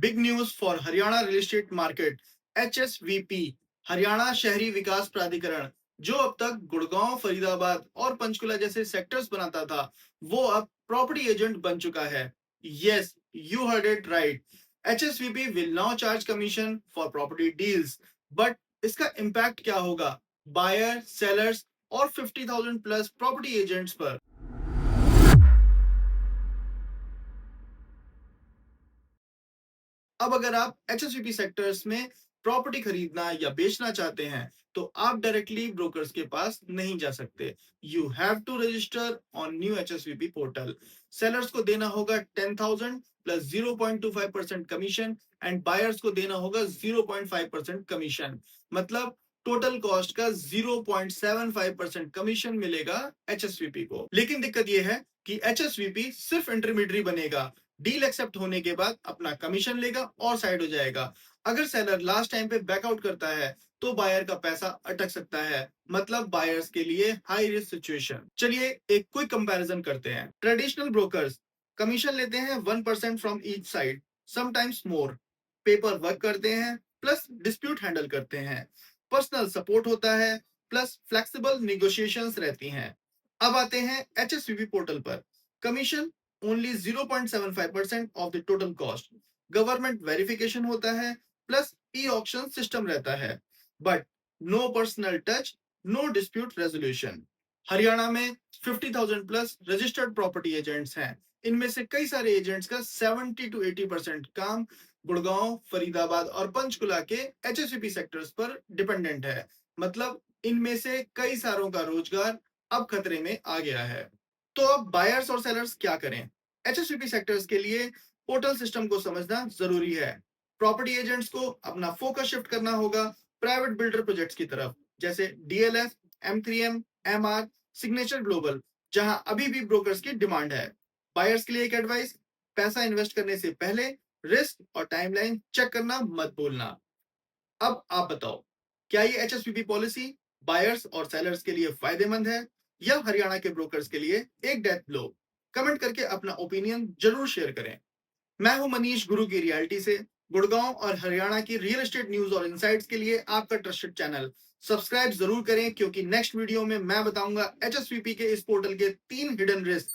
Big news for Haryana real estate market. HSVP Haryana शहरी विकास प्राधिकरण, जो अब तक गुड़गांव, फरीदाबाद और पंचकुला जैसे सेक्टर्स बनाता था, वो अब प्रॉपर्टी एजेंट बन चुका है। Yes, you heard it right. HSVP will now charge commission for property deals. But इसका इम्पैक्ट क्या होगा बायर, सेलर्स और 50,000 प्लस प्रॉपर्टी एजेंट्स पर? अब अगर आप एचएसवीपी सेक्टर्स में प्रॉपर्टी खरीदना या बेचना चाहते हैं, तो आप डायरेक्टली ब्रोकर्स के पास नहीं जा सकते। You have to register on new HSVP portal. Sellers को देना होगा 10,000 प्लस 0.25% कमीशन एंड बायर्स को देना होगा 0.5% कमीशन। मतलब टोटल कॉस्ट का 0.75% कमीशन मिलेगा एचएसवीपी को। लेकिन दिक्कत यह है कि एचएसवीपी सिर्फ इंटरमीडियरी बनेगा। डील एक्सेप्ट होने के बाद अपना कमीशन लेगा और साइड हो जाएगा। अगर सेलर लास्ट टाइम पे बैकआउट करता है, तो बायर का पैसा अटक सकता है। मतलब बायर्स के लिए हाई रिस्क सिचुएशन। चलिए एक क्विक कंपैरिजन करते हैं। ट्रेडिशनल ब्रोकर्स कमीशन लेते हैं 1% from each side, sometimes more. Paper work करते हैं प्लस डिस्प्यूट हैंडल करते हैं। पर्सनल सपोर्ट होता है प्लस फ्लेक्सिबल निगोशिएशंस रहती हैं। अब आते हैं एचएसवीपी पोर्टल पर। Commission only 0.75% of the total cost. Government verification होता है प्लस ई ऑक्शन सिस्टम रहता है। But no personal touch, no dispute resolution. Haryana में 50,000 प्लस रजिस्टर्ड प्रॉपर्टी एजेंट्स हैं। इनमें से कई सारे एजेंट्स का 70 to 80% काम गुड़गांव, फरीदाबाद और पंचकुला के एचएसवीपी सेक्टर्स पर डिपेंडेंट है। मतलब इनमें से कई सारों का रोजगार अब खतरे में आ गया है। तो अब बायर्स और सेलर्स क्या करें? एचएसवीपी सेक्टर्स के लिए पोर्टल सिस्टम को समझना जरूरी है। प्रॉपर्टी एजेंट्स को अपना फोकस शिफ्ट करना होगा प्राइवेट बिल्डर प्रोजेक्ट्स की तरफ, जैसे DLF, M3M, MR, signature global, जहां अभी भी ब्रोकर्स की डिमांड है। बायर्स के लिए एक एडवाइस: पैसा इन्वेस्ट करने से पहले रिस्क और टाइमलाइन चेक करना मत भूलना। अब आप बताओ, क्या ये एचएसपीपी पॉलिसी बायर्स और सेलर्स के लिए फायदेमंद है या हरियाणा के ब्रोकर्स के लिए एक डेथ ब्लो? कमेंट करके अपना ओपिनियन जरूर शेयर करें। मैं हूं मनीष गुरु की रियलिटी से। गुड़गांव और हरियाणा की रियल एस्टेट न्यूज और इनसाइट्स के लिए आपका ट्रस्टेड चैनल सब्सक्राइब जरूर करें, क्योंकि नेक्स्ट वीडियो में मैं बताऊंगा एचएसवीपी के इस पोर्टल के 3 हिडन रिस्क